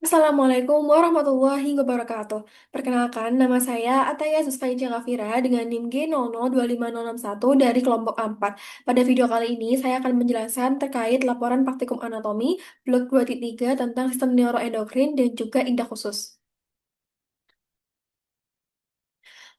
Assalamualaikum warahmatullahi wabarakatuh. Perkenalkan, nama saya Ataya Zusfaija Gafira dengan NIM G002561 dari kelompok 4. Pada video kali ini, saya akan menjelaskan terkait laporan praktikum anatomi blok 2.3 tentang sistem neuroendokrin dan juga indah khusus.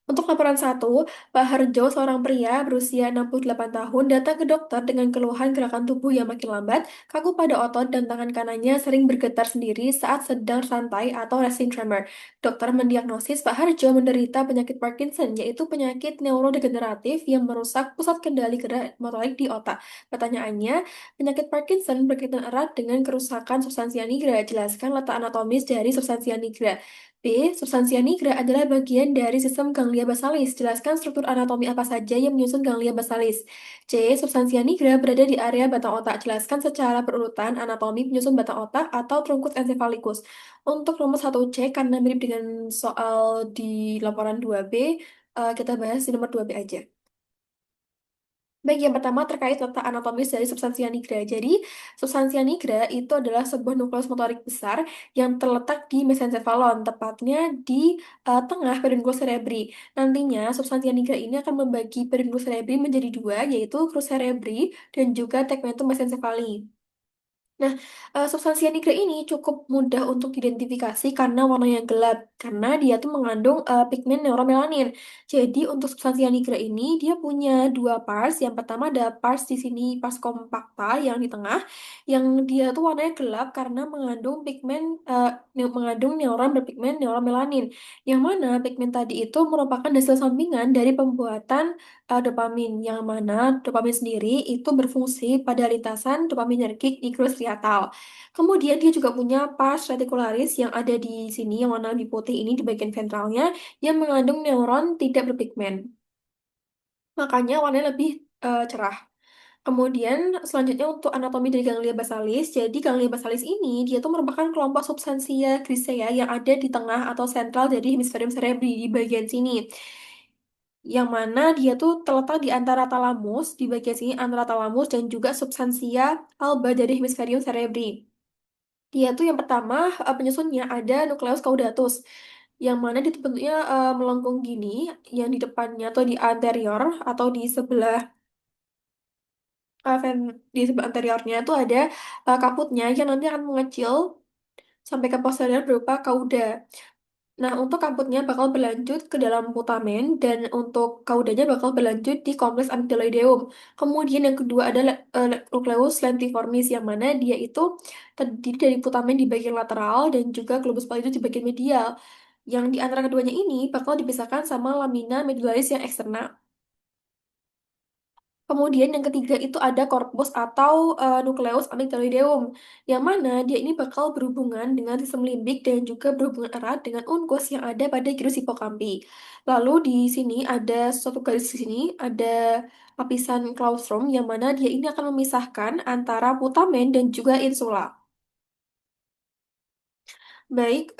Untuk laporan satu, Pak Harjo, seorang pria berusia 68 tahun, datang ke dokter dengan keluhan gerakan tubuh yang makin lambat, kaku pada otot, dan tangan kanannya sering bergetar sendiri saat sedang santai atau resting tremor. Dokter mendiagnosis Pak Harjo menderita penyakit Parkinson, yaitu penyakit neurodegeneratif yang merusak pusat kendali gerak motorik di otak. Pertanyaannya, penyakit Parkinson berkaitan erat dengan kerusakan substansia nigra. Jelaskan letak anatomis dari substansia nigra. B. Substansia nigra adalah bagian dari sistem ganglia basalis. Jelaskan struktur anatomi apa saja yang menyusun ganglia basalis. C. Substansia nigra berada di area batang otak. Jelaskan secara berurutan anatomi penyusun batang otak atau trunkus encephalitis. Untuk nomor 1C, karena mirip dengan soal di laporan 2B, kita bahas di nomor 2B aja. Baik, yang pertama terkait letak anatomis dari substansia nigra. Jadi, substansia nigra itu adalah sebuah nukleus motorik besar yang terletak di mesencephalon, tepatnya di tengah peduncle cerebri. Nantinya, substansia nigra ini akan membagi peduncle cerebri menjadi dua, yaitu crus cerebri dan juga tegmentum mesencephali. Nah, substansi nigra ini cukup mudah untuk diidentifikasi karena warnanya gelap, karena dia tuh mengandung pigmen neuromelanin. Jadi untuk substansi nigra ini dia punya dua pars. Yang pertama ada pars di sini, pars kompakta yang di tengah, yang dia tuh warnanya gelap karena mengandung mengandung neuron berpigmen neuromelanin. Yang mana pigmen tadi itu merupakan hasil sampingan dari pembuatan dopamin, yang mana dopamin sendiri itu berfungsi pada lintasan dopaminergic nigrostriatal. Kemudian dia juga punya pars reticularis yang ada di sini, yang warna lebih putih ini di bagian ventralnya, yang mengandung neuron tidak berpigmen. Makanya warnanya lebih cerah. Kemudian selanjutnya untuk anatomi dari ganglia basalis. Jadi ganglia basalis ini dia tuh merupakan kelompok substansia grisea yang ada di tengah atau sentral dari hemisferium cerebri di bagian sini, yang mana dia tuh terletak di antara talamus, di bagian sini antara talamus dan juga substansia alba dari hemisferium cerebri. Dia tuh yang pertama, penyusunnya ada nukleus caudatus, yang mana dia tuh bentuknya melengkung gini, yang di depannya atau di anterior atau di sebelah anteriornya itu ada kaputnya yang nanti akan mengecil sampai ke posterior berupa kauda. Nah, untuk kabutnya bakal berlanjut ke dalam putamen dan untuk kaudanya bakal berlanjut di kompleks amygdaloideum. Kemudian yang kedua adalah nucleus lentiformis, yang mana dia itu terdiri dari putamen di bagian lateral dan juga globus pallidus di bagian medial. Yang di antara keduanya ini bakal dipisahkan sama lamina medullaris yang eksterna. Kemudian yang ketiga itu ada korpus atau nukleus amygdaloideum, yang mana dia ini bakal berhubungan dengan sistem limbik dan juga berhubungan erat dengan unkus yang ada pada gyrus hipokampi. Lalu di sini ada suatu garis di sini ada lapisan claustrum, yang mana dia ini akan memisahkan antara putamen dan juga insula. Baik,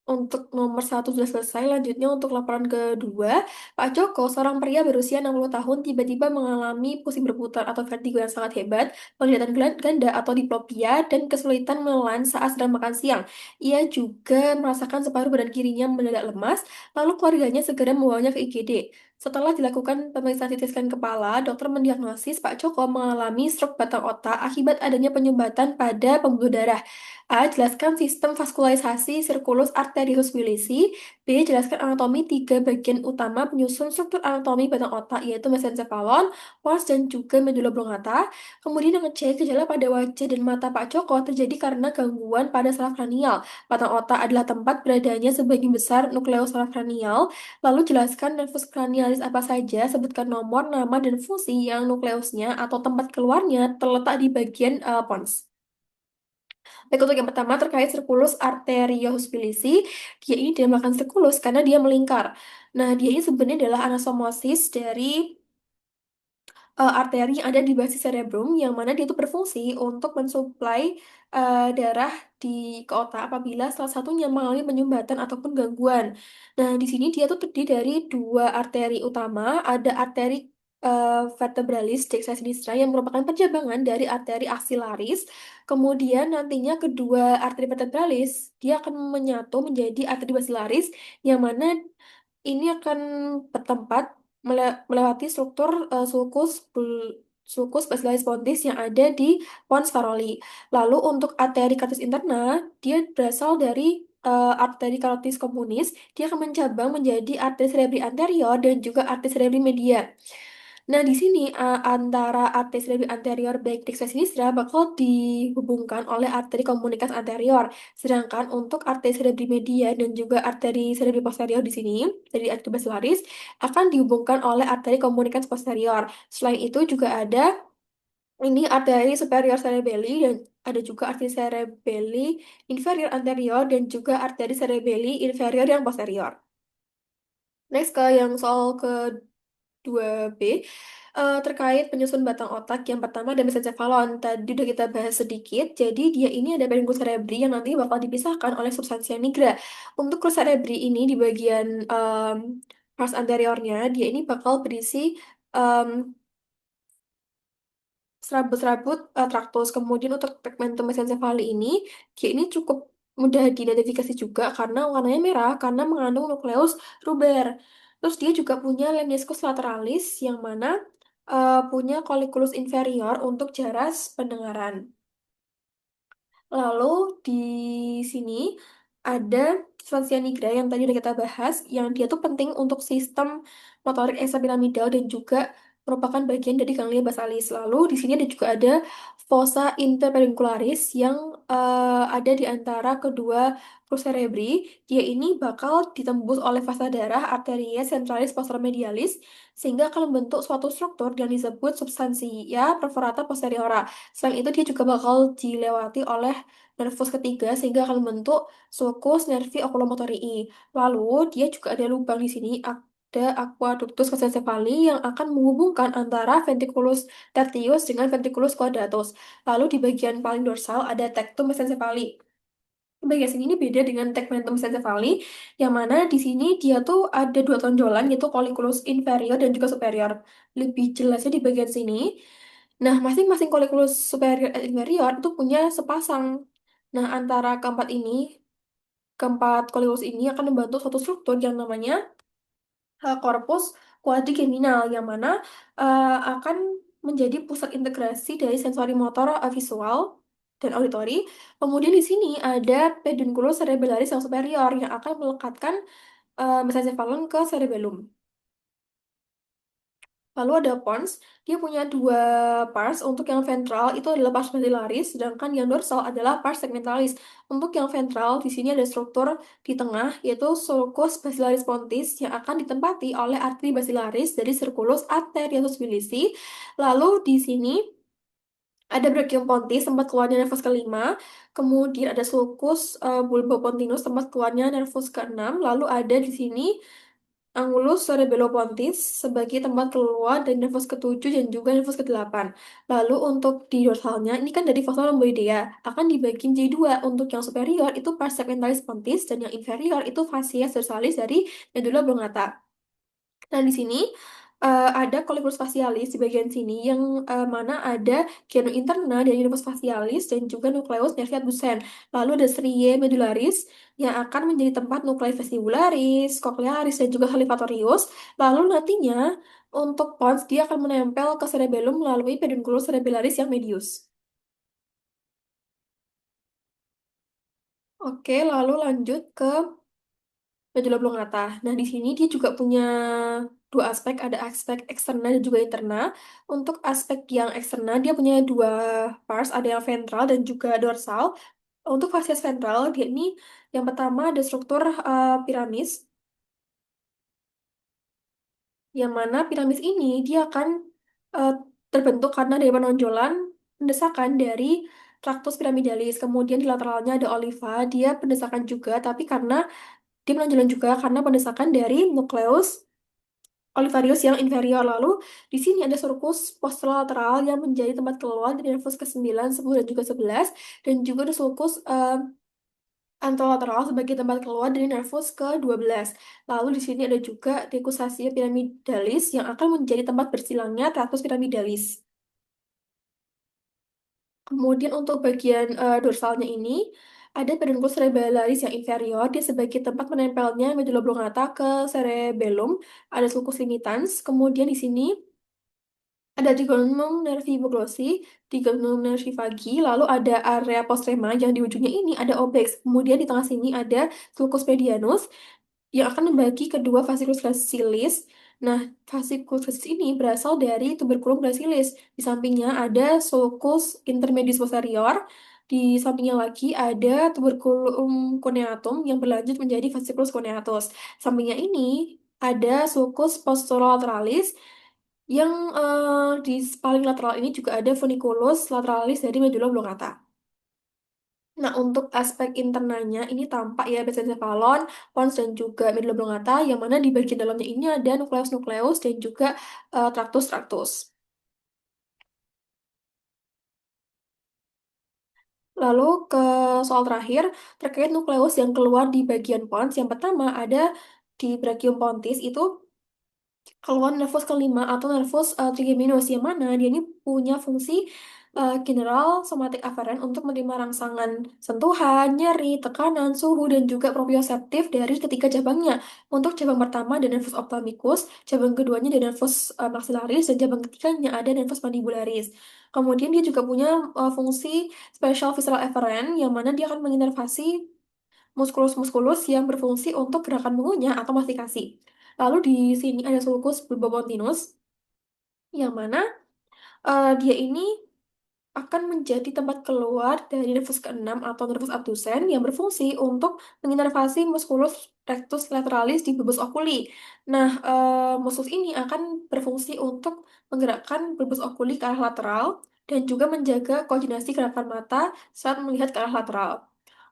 untuk nomor satu sudah selesai. Lanjutnya untuk laporan kedua, Pak Joko, seorang pria berusia 60 tahun, tiba-tiba mengalami pusing berputar atau vertigo yang sangat hebat, penglihatan ganda atau diplopia, dan kesulitan menelan saat sedang makan siang. Ia juga merasakan separuh badan kirinya mendadak lemas, lalu keluarganya segera membawanya ke IGD. Setelah dilakukan pemeriksaan CT scan kepala, dokter mendiagnosis Pak Joko mengalami stroke batang otak akibat adanya penyumbatan pada pembuluh darah. A. Jelaskan sistem vaskularisasi sirkulus arterius milisi. B. Jelaskan anatomi tiga bagian utama penyusun struktur anatomi batang otak, yaitu mesencephalon, pons, dan juga medulla oblongata. Kemudian yang C. Gejala pada wajah dan mata Pak Joko terjadi karena gangguan pada saraf kranial. Batang otak adalah tempat beradanya sebagian besar nukleus saraf kranial. Lalu jelaskan nervus cranialis apa saja, sebutkan nomor, nama, dan fungsi yang nukleusnya atau tempat keluarnya terletak di bagian pons. Baik, untuk yang pertama terkait sirkulus arteriohospitalizi, dia ini dinamakan sirkulus karena dia melingkar. Nah, dia ini sebenarnya adalah anastomosis dari arteri yang ada di basis cerebrum, yang mana dia itu berfungsi untuk mensuplai darah di ke otak apabila salah satunya mengalami penyumbatan ataupun gangguan. Nah, di sini dia tuh terdiri dari dua arteri utama, ada arteri vertebralis dexa sinistra yang merupakan penjabangan dari arteri aksilaris. Kemudian nantinya kedua arteri vertebralis dia akan menyatu menjadi arteri basilaris yang mana ini akan bertempat melewati struktur sulcus basilaris pontis yang ada di pons Caroli. Lalu untuk arteri carotis interna, dia berasal dari arteri carotis communis, dia akan mencabang menjadi arteri cerebri anterior dan juga arteri cerebri media. Nah, di sini antara arteri cerebri anterior baik dixa sinistra bakal dihubungkan oleh arteri komunikas anterior. Sedangkan untuk arteri cerebri media dan juga arteri cerebri posterior di sini, jadi arteri basilaris, akan dihubungkan oleh arteri komunikas posterior. Selain itu juga ada ini arteri superior cerebelli dan ada juga arteri cerebelli inferior anterior dan juga arteri cerebelli inferior yang posterior. Next ke yang soal ke 2B terkait penyusun batang otak. Yang pertama ada mesencephalon. Tadi udah kita bahas sedikit. Jadi dia ini ada peduncle cerebri yang nanti bakal dipisahkan oleh substansia nigra. Untuk crus cerebri ini di bagian pars anteriornya dia ini bakal berisi em, serabut-serabut traktus. Kemudian untuk tegmentum mesencephali ini dia ini cukup mudah diidentifikasi juga karena warnanya merah karena mengandung nukleus ruber. Terus dia juga punya lemniscus lateralis yang mana punya colliculus inferior untuk jaras pendengaran. Lalu di sini ada substansia nigra yang tadi udah kita bahas, yang dia tuh penting untuk sistem motorik ekstrapiramidal dan juga merupakan bagian dari ganglia basalis. Lalu di sini ada juga ada fossa interpedicularis yang ada di antara kedua crus cerebri. Dia ini bakal ditembus oleh vasa darah arteria centralis posteromedialis sehingga akan membentuk suatu struktur yang disebut substansia perforata posteriora. Selain itu dia juga bakal dilewati oleh nervus ketiga sehingga akan membentuk sulcus nervi oculomotorii. Lalu dia juga ada lubang di sini, ada aqueductus mesencephaly yang akan menghubungkan antara ventriculus tertius dengan ventriculus quadratus. Lalu di bagian paling dorsal ada tectum mesencephaly. Bagian sini ini beda dengan tegmentum mesencephaly, yang mana di sini dia tuh ada dua tonjolan yaitu colliculus inferior dan juga superior. Lebih jelasnya di bagian sini. Nah, masing-masing colliculus superior dan inferior itu punya sepasang. Nah, antara keempat colliculus ini akan membentuk suatu struktur yang namanya corpus quadrigeminal, yang mana akan menjadi pusat integrasi dari sensori motor visual dan auditori. Kemudian di sini ada pedunculus cerebellaris yang superior yang akan melekatkan mesencephalon ke cerebellum. Lalu ada pons, dia punya dua pars. Untuk yang ventral itu adalah pars medullaris, sedangkan yang dorsal adalah pars segmentalis. Untuk yang ventral, di sini ada struktur di tengah, yaitu sulcus basilaris pontis yang akan ditempati oleh arteri basilaris dari circulus arteriosus bilisi. Lalu di sini ada brachium pontis, tempat keluarnya nervus kelima. Kemudian ada sulcus bulbopontinus, tempat keluarnya nervus keenam. Lalu ada di sini Angulus cerebellopontis sebagai tempat keluar dari nervus ketujuh dan juga nervus kedelapan. Lalu untuk di dorsalnya, ini kan dari fossa rhomboidea, akan dibagi menjadi dua. Untuk yang superior itu pars segmentalis pontis dan yang inferior itu fascia dorsalis dari medulla oblongata. Nah, di sini ada colliculus facialis di bagian sini yang mana ada genu interna dari nervus facialis dan juga nucleus nervi abducens. Lalu ada striae medullaris yang akan menjadi tempat nuclei vestibularis, cochlearis, dan juga salivatorius. Lalu nantinya untuk pons dia akan menempel ke cerebellum melalui pedunculus cerebellaris yang medius. Oke, lalu lanjut ke medulla oblongata. Nah, di sini dia juga punya dua aspek, ada aspek eksterna dan juga interna. Untuk aspek yang eksterna, dia punya dua pars, ada yang ventral dan juga dorsal. Untuk fasies ventral, dia ini yang pertama ada struktur piramis, yang mana piramis ini dia akan eh, terbentuk karena dari penonjolan pendesakan dari tractus piramidalis. Kemudian di lateralnya ada oliva, dia pendesakan juga, tapi karena dia menonjolan juga karena pendesakan dari nukleus Olivarius yang inferior. Lalu di sini ada sulcus posterolateral yang menjadi tempat keluar dari nervus ke-9, 10, dan juga 11. Dan juga ada sulcus Anterolateral sebagai tempat keluar dari nervus ke-12. Lalu di sini ada juga decussation pyramidalis yang akan menjadi tempat bersilangnya tractus pyramidalis. Kemudian untuk bagian dorsalnya ini ada peduncle cerebellaris yang inferior, dia sebagai tempat menempelnya medulla oblongata ke cerebellum, ada sulcus limitans. Kemudian di sini ada trigonum nervi hypoglossy, trigonum nervi vagi, lalu ada area postrema yang di ujungnya ini ada obex. Kemudian di tengah sini ada sulcus medianus yang akan membagi kedua fasciculus gracilis. Nah, fasciculus gracilis ini berasal dari tuberculum gracilis. Di sampingnya ada sulcus intermedius posterior. Di sampingnya lagi ada tuberculum cuneatum yang berlanjut menjadi fasciculus cuneatus. Sampingnya ini ada sulcus posterolaterales yang di paling lateral ini juga ada funiculus lateralis dari medulla oblongata. Nah, untuk aspek internalnya ini tampak ya mesencephalon, pons dan juga medulla oblongata yang mana di bagian dalamnya ini ada nukleus-nukleus dan juga traktus-traktus. Lalu ke soal terakhir terkait nukleus yang keluar di bagian pons. Yang pertama ada di brachium pontis itu keluhan nervus kelima atau nervus trigeminus yang mana dia ini punya fungsi general somatic afferent untuk menerima rangsangan sentuhan, nyeri, tekanan, suhu, dan juga proprioseptif dari ketiga cabangnya. Untuk cabang pertama ada nervus ophthalmicus, cabang keduanya ada nervus maxillaris, dan cabang ketiganya ada nervus mandibularis. Kemudian dia juga punya fungsi special visceral efferent yang mana dia akan menginervasi muskulus-muskulus yang berfungsi untuk gerakan mengunyah atau mastikasi. Lalu di sini ada sulcus bulbopontinus, yang mana dia ini akan menjadi tempat keluar dari nervus keenam atau nervus abdusen yang berfungsi untuk menginervasi musculus rectus lateralis di bulbus oculi. Nah, musculus ini akan berfungsi untuk menggerakkan bulbus oculi ke arah lateral dan juga menjaga koordinasi gerakan mata saat melihat ke arah lateral.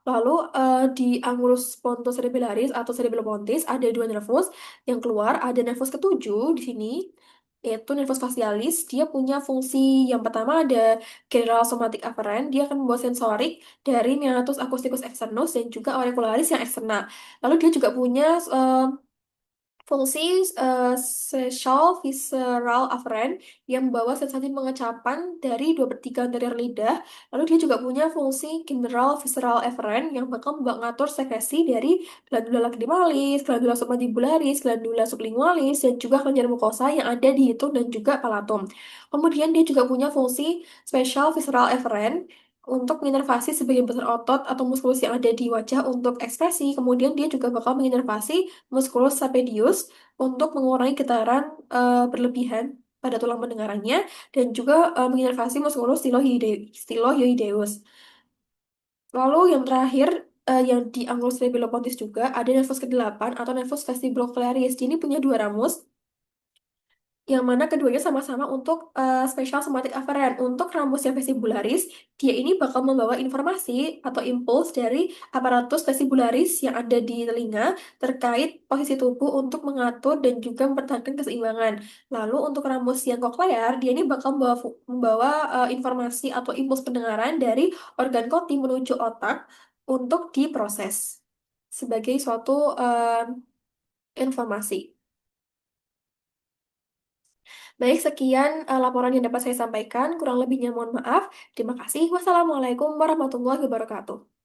Lalu di angulus pontocerebellaris atau cerebellopontis ada dua nervus yang keluar, ada nervus ketujuh di sini yaitu nervus facialis. Dia punya fungsi yang pertama ada general somatic afferent, dia akan membawa sensorik dari meatus acousticus externus dan juga auricularis yang eksternal. Lalu dia juga punya fungsi sesial visceral afferent yang membawa sensasi pengecapan dari 2/3 anterior lidah. Lalu dia juga punya fungsi general visceral efferent yang bakal mengatur sekresi dari glandula lacrimalis, glandula submandibularis, glandula sublingualis, dan juga kelenjar mukosa yang ada di hidung dan juga palatum. Kemudian dia juga punya fungsi special visceral efferent untuk menginervasi sebagian besar otot atau muskulus yang ada di wajah untuk ekspresi. Kemudian dia juga bakal menginervasi musculus sapedius untuk mengurangi getaran berlebihan pada tulang pendengarannya dan juga menginervasi musculus stylohyoideus. Lalu yang terakhir yang di angus cerebellopontis juga ada nervus ke-8 atau nervus vestibulocochlearis. Ini punya dua ramus yang mana keduanya sama-sama untuk spatial somatic afferent. Untuk rambus yang vestibularis, dia ini bakal membawa informasi atau impuls dari aparatus vestibularis yang ada di telinga terkait posisi tubuh untuk mengatur dan juga mempertahankan keseimbangan. Lalu untuk rambus yang koklear, dia ini bakal membawa informasi atau impuls pendengaran dari organ koti menuju otak untuk diproses sebagai suatu informasi. Baik, sekian laporan yang dapat saya sampaikan. Kurang lebihnya mohon maaf. Terima kasih. Wassalamualaikum warahmatullahi wabarakatuh.